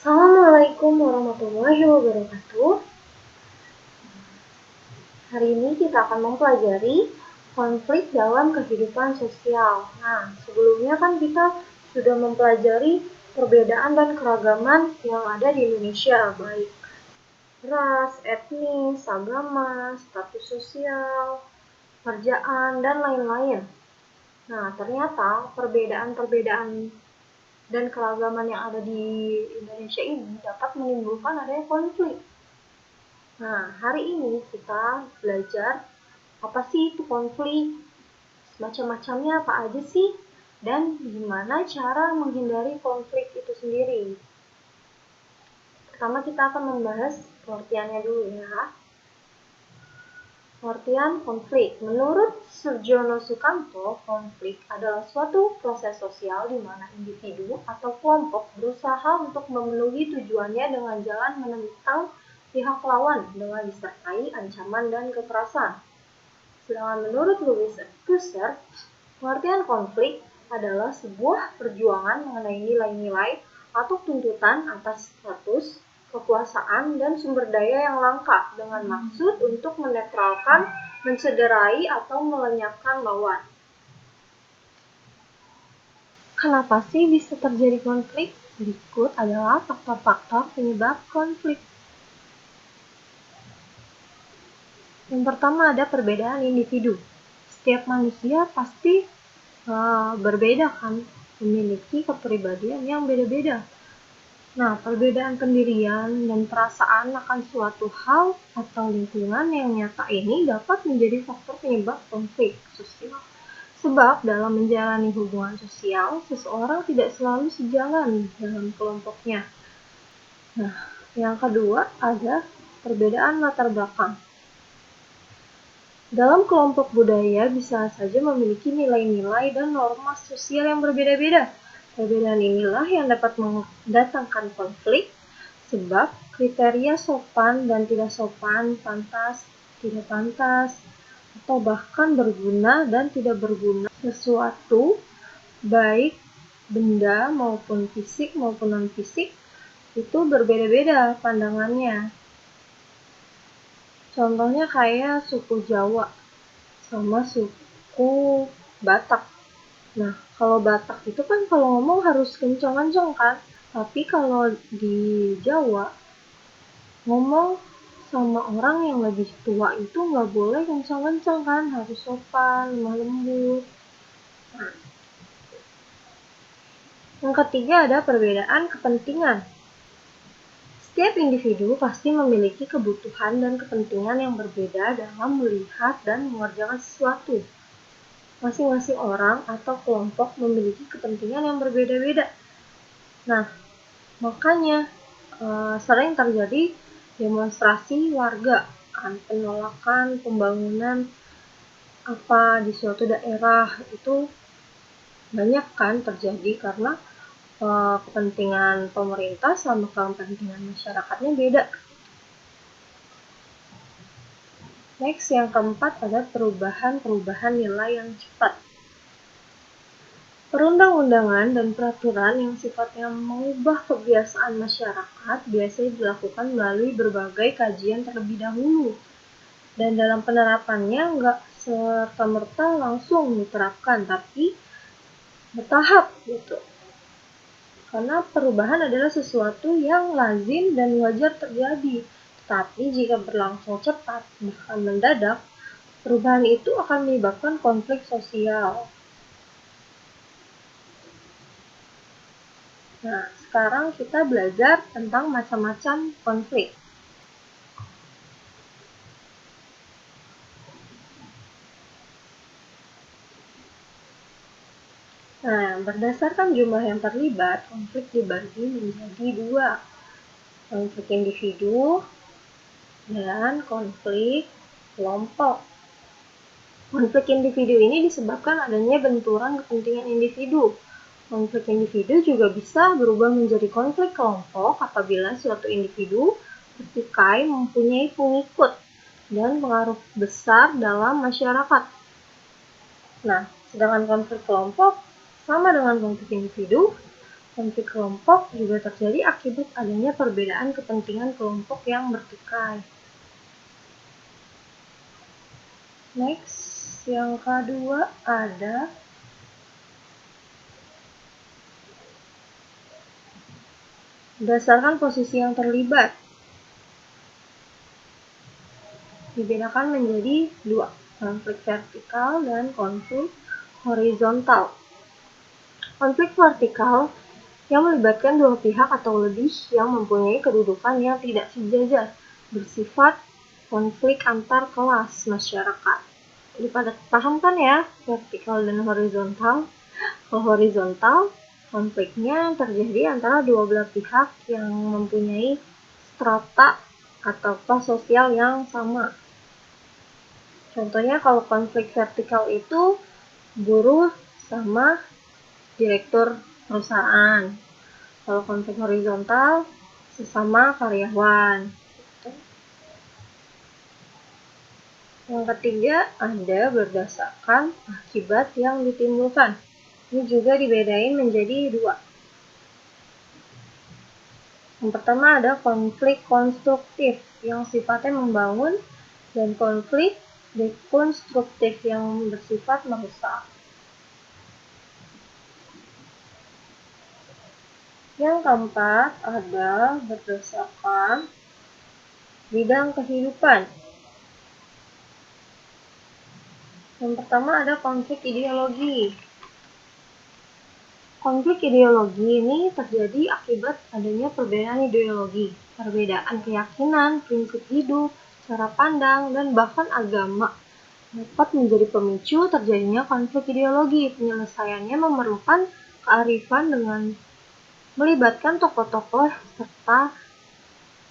Assalamualaikum warahmatullahi wabarakatuh. Hari ini kita akan mempelajari konflik dalam kehidupan sosial. Nah, sebelumnya kan kita sudah mempelajari perbedaan dan keragaman yang ada di Indonesia, baik ras, etnis, agama, status sosial, kerjaan, dan lain-lain. Nah, ternyata perbedaan-perbedaan dan keragaman yang ada di Indonesia ini dapat menimbulkan adanya konflik. Nah, hari ini kita belajar apa sih itu konflik, macam-macamnya apa aja sih, dan gimana cara menghindari konflik itu sendiri. Pertama kita akan membahas pengertiannya dulu ya. Pengertian konflik. Menurut Surjono Sukanto, konflik adalah suatu proses sosial di mana individu atau kelompok berusaha untuk memenuhi tujuannya dengan jalan menentang pihak lawan dengan disertai ancaman dan kekerasan. Sedangkan menurut Louis Althusser, pengertian konflik adalah sebuah perjuangan mengenai nilai-nilai atau tuntutan atas status, kekuasaan, dan sumber daya yang langka dengan maksud untuk menetralkan, mencederai, atau melenyapkan lawan. Kenapa sih bisa terjadi konflik? Berikut adalah faktor-faktor penyebab konflik. Yang pertama ada perbedaan individu. Setiap manusia pasti berbeda kan, memiliki kepribadian yang beda-beda. Nah, perbedaan pendirian dan perasaan akan suatu hal atau lingkungan yang nyata ini dapat menjadi faktor penyebab konflik sosial. Sebab dalam menjalani hubungan sosial, seseorang tidak selalu sejalan dalam kelompoknya. Nah, yang kedua ada perbedaan latar belakang. Dalam kelompok budaya bisa saja memiliki nilai-nilai dan norma sosial yang berbeda-beda. Perbedaan inilah yang dapat mendatangkan konflik, sebab kriteria sopan dan tidak sopan, pantas, tidak pantas, atau bahkan berguna dan tidak berguna sesuatu, baik benda maupun fisik maupun non-fisik, itu berbeda-beda pandangannya. Contohnya kayak suku Jawa sama suku Batak. Nah, kalau Batak itu kan kalau ngomong harus kencang-kencang kan. Tapi kalau di Jawa, ngomong sama orang yang lebih tua itu nggak boleh kencang-kencang kan. Harus sopan, lemah lembut. Nah, yang ketiga ada perbedaan kepentingan. Setiap individu pasti memiliki kebutuhan dan kepentingan yang berbeda dalam melihat dan mengerjakan sesuatu. Masing-masing orang atau kelompok memiliki kepentingan yang berbeda-beda. Nah, makanya sering terjadi demonstrasi warga, kan, penolakan pembangunan apa di suatu daerah itu banyak kan terjadi karena kepentingan pemerintah sama kepentingan masyarakatnya beda. Next, yang keempat ada perubahan nilai yang cepat. Perundang-undangan dan peraturan yang sifatnya mengubah kebiasaan masyarakat biasanya dilakukan melalui berbagai kajian terlebih dahulu. Dan dalam penerapannya nggak serta-merta langsung diterapkan, tapi bertahap gitu. Karena perubahan adalah sesuatu yang lazim dan wajar terjadi. Tapi jika berlangsung cepat, bahkan mendadak, perubahan itu akan menyebabkan konflik sosial. Nah, sekarang kita belajar tentang macam-macam konflik. Nah, berdasarkan jumlah yang terlibat, konflik dibagi menjadi dua. Konflik individu dan konflik kelompok. Konflik individu ini disebabkan adanya benturan kepentingan individu. Konflik individu juga bisa berubah menjadi konflik kelompok apabila suatu individu bertikai mempunyai pengikut dan pengaruh besar dalam masyarakat. Nah, sedangkan konflik kelompok sama dengan konflik individu. Konflik kelompok juga terjadi akibat adanya perbedaan kepentingan kelompok yang bertikai. Next, yang kedua ada berdasarkan posisi yang terlibat. Dibedakan menjadi dua, konflik vertikal dan konflik horizontal. Konflik vertikal yang melibatkan dua pihak atau lebih yang mempunyai kedudukan yang tidak sejajar, bersifat konflik antar kelas masyarakat. Jadi pada paham kan ya, vertikal dan horizontal. Kalau horizontal, konfliknya terjadi antara dua belah pihak yang mempunyai strata atau kelas sosial yang sama. Contohnya kalau konflik vertikal itu buruh sama direktur perusahaan. Kalau konflik horizontal sesama karyawan. Yang ketiga ada berdasarkan akibat yang ditimbulkan. Ini juga dibedain menjadi dua. Yang pertama ada konflik konstruktif yang sifatnya membangun dan konflik dekonstruktif yang bersifat merusak. Yang keempat ada berdasarkan bidang kehidupan. Yang pertama ada konflik ideologi. Konflik ideologi ini terjadi akibat adanya perbedaan ideologi, perbedaan keyakinan, prinsip hidup, cara pandang, dan bahkan agama dapat menjadi pemicu terjadinya konflik ideologi. Penyelesaiannya memerlukan kearifan dengan melibatkan tokoh-tokoh serta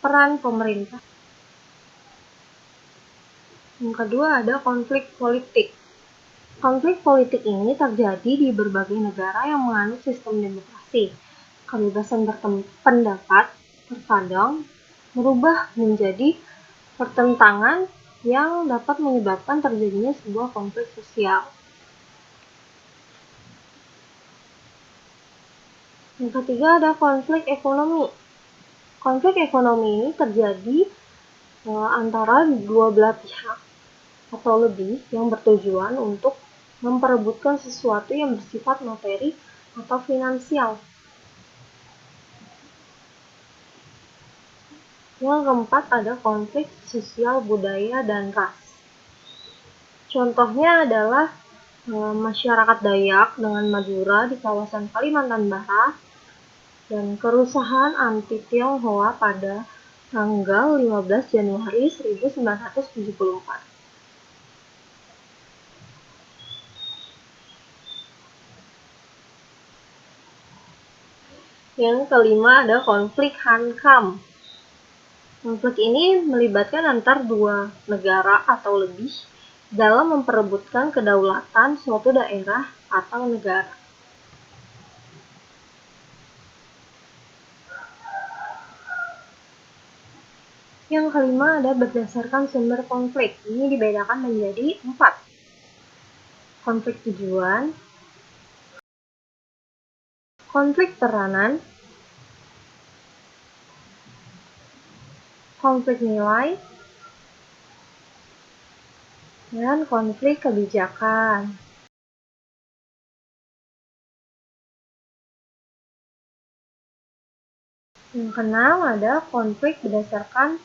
peran pemerintah. Yang kedua ada konflik politik. Konflik politik ini terjadi di berbagai negara yang menganut sistem demokrasi. Kebebasan berpendapat terkadang berubah menjadi pertentangan yang dapat menyebabkan terjadinya sebuah konflik sosial. Yang ketiga ada konflik ekonomi. Konflik ekonomi ini terjadi antara dua belah pihak atau lebih yang bertujuan untuk memperebutkan sesuatu yang bersifat materi atau finansial. Yang keempat ada konflik sosial budaya dan ras. Contohnya adalah masyarakat Dayak dengan Madura di kawasan Kalimantan Barat dan kerusuhan anti Tionghoa pada tanggal 15 Januari 1974. Yang kelima ada konflik Hankam. Konflik ini melibatkan antar dua negara atau lebih dalam memperebutkan kedaulatan suatu daerah atau negara. Yang kelima ada berdasarkan sumber konflik. Ini dibedakan menjadi 4. Konflik tujuan, konflik peranan, konflik nilai, dan konflik kebijakan. Yang keenam ada konflik berdasarkan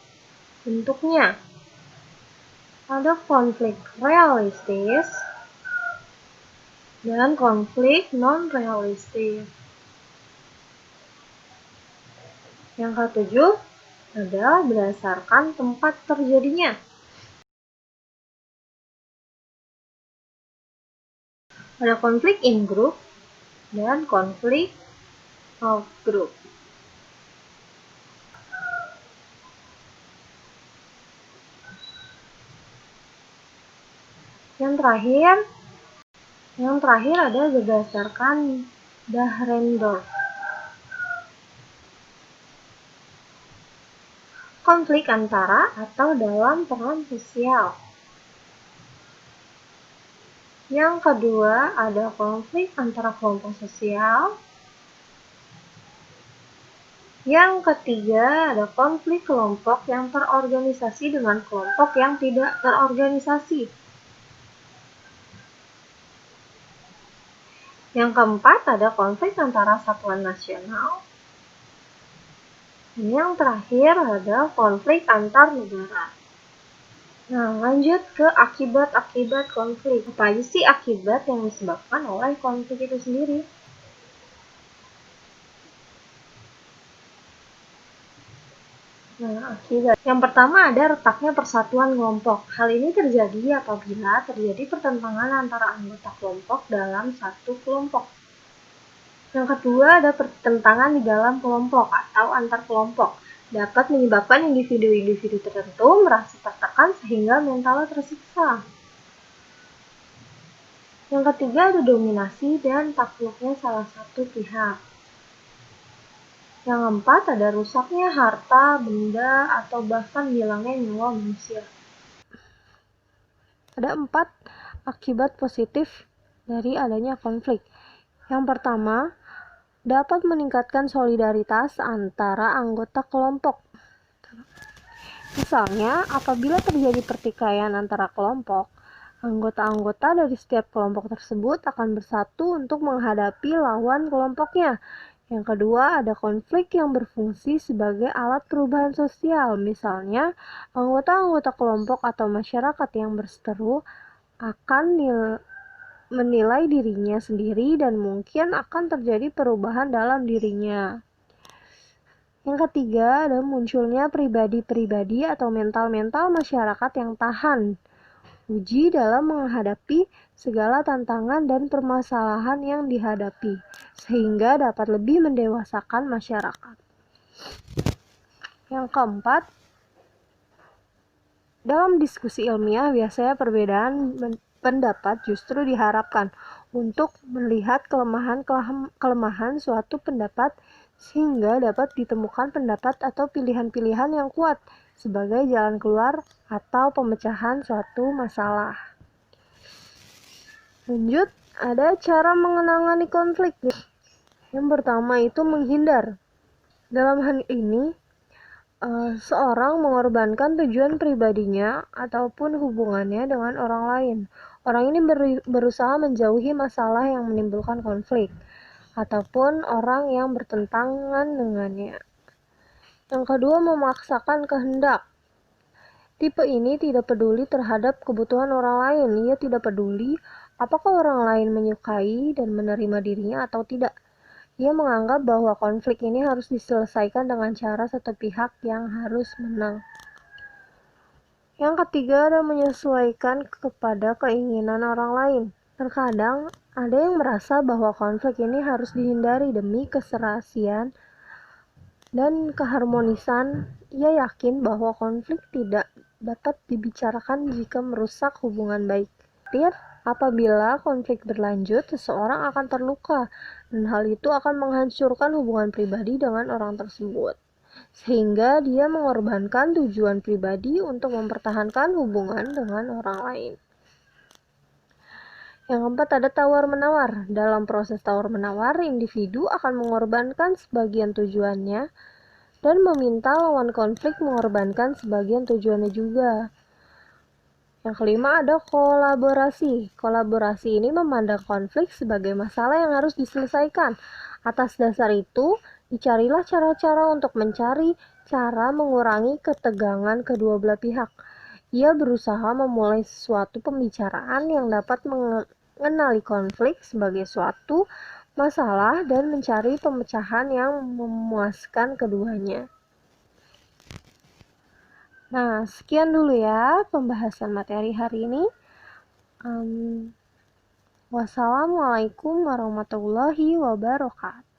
bentuknya. Ada konflik realistis dan konflik non-realistis. Yang ketujuh ada berdasarkan tempat terjadinya. Ada konflik in group dan konflik out group. Yang terakhir ada berdasarkan Dahrendorf. Konflik antara atau dalam peran sosial. Yang kedua ada konflik antara kelompok sosial. Yang ketiga, ada konflik kelompok yang terorganisasi dengan kelompok yang tidak terorganisasi. Yang keempat, ada konflik antara satuan nasional. Dan yang terakhir, ada konflik antar negara. Nah, lanjut ke akibat-akibat konflik. Apa aja sih akibat yang disebabkan oleh konflik itu sendiri? Nah, akibat. Yang pertama ada retaknya persatuan kelompok. Hal ini terjadi apabila terjadi pertentangan antara anggota kelompok dalam satu kelompok. Yang kedua ada pertentangan di dalam kelompok atau antar kelompok. Dapat menyebabkan individu-individu tertentu merasa tertekan sehingga mentalnya tersiksa. Yang ketiga ada dominasi dan takluknya salah satu pihak. Yang keempat ada rusaknya harta, benda, atau bahkan hilangnya nyawa manusia. Ada 4 akibat positif dari adanya konflik. Yang pertama, dapat meningkatkan solidaritas antara anggota kelompok. Misalnya, apabila terjadi pertikaian antara kelompok, anggota-anggota dari setiap kelompok tersebut akan bersatu untuk menghadapi lawan kelompoknya. Yang kedua, ada konflik yang berfungsi sebagai alat perubahan sosial. Misalnya, anggota-anggota kelompok atau masyarakat yang berseteru akan menilai dirinya sendiri dan mungkin akan terjadi perubahan dalam dirinya. Yang ketiga, ada munculnya pribadi-pribadi atau mental-mental masyarakat yang tahan uji dalam menghadapi segala tantangan dan permasalahan yang dihadapi, sehingga dapat lebih mendewasakan masyarakat. Yang keempat, dalam diskusi ilmiah biasanya perbedaan pendapat justru diharapkan untuk melihat kelemahan suatu pendapat sehingga dapat ditemukan pendapat atau pilihan-pilihan yang kuat sebagai jalan keluar atau pemecahan suatu masalah. Lanjut, ada cara menangani konflik. Yang pertama itu menghindar. Dalam hal ini, seorang mengorbankan tujuan pribadinya ataupun hubungannya dengan orang lain. Orang ini berusaha menjauhi masalah yang menimbulkan konflik ataupun orang yang bertentangan dengannya. Yang kedua, memaksakan kehendak. Tipe ini tidak peduli terhadap kebutuhan orang lain. Ia tidak peduli apakah orang lain menyukai dan menerima dirinya atau tidak. Ia menganggap bahwa konflik ini harus diselesaikan dengan cara satu pihak yang harus menang. Yang ketiga ada menyesuaikan kepada keinginan orang lain. Terkadang ada yang merasa bahwa konflik ini harus dihindari demi keserasian dan keharmonisan. Ia yakin bahwa konflik tidak dapat dibicarakan jika merusak hubungan baik. Apabila konflik berlanjut, seseorang akan terluka dan hal itu akan menghancurkan hubungan pribadi dengan orang tersebut, sehingga dia mengorbankan tujuan pribadi untuk mempertahankan hubungan dengan orang lain. Yang keempat ada tawar-menawar. Dalam proses tawar-menawar, individu akan mengorbankan sebagian tujuannya dan meminta lawan konflik mengorbankan sebagian tujuannya juga. Yang kelima ada kolaborasi. Kolaborasi ini memandang konflik sebagai masalah yang harus diselesaikan. Atas dasar itu, dicarilah cara-cara untuk mencari cara mengurangi ketegangan kedua belah pihak. Ia berusaha memulai suatu pembicaraan yang dapat mengenali konflik sebagai suatu masalah dan mencari pemecahan yang memuaskan keduanya. Nah, sekian dulu ya pembahasan materi hari ini. Wassalamualaikum warahmatullahi wabarakatuh.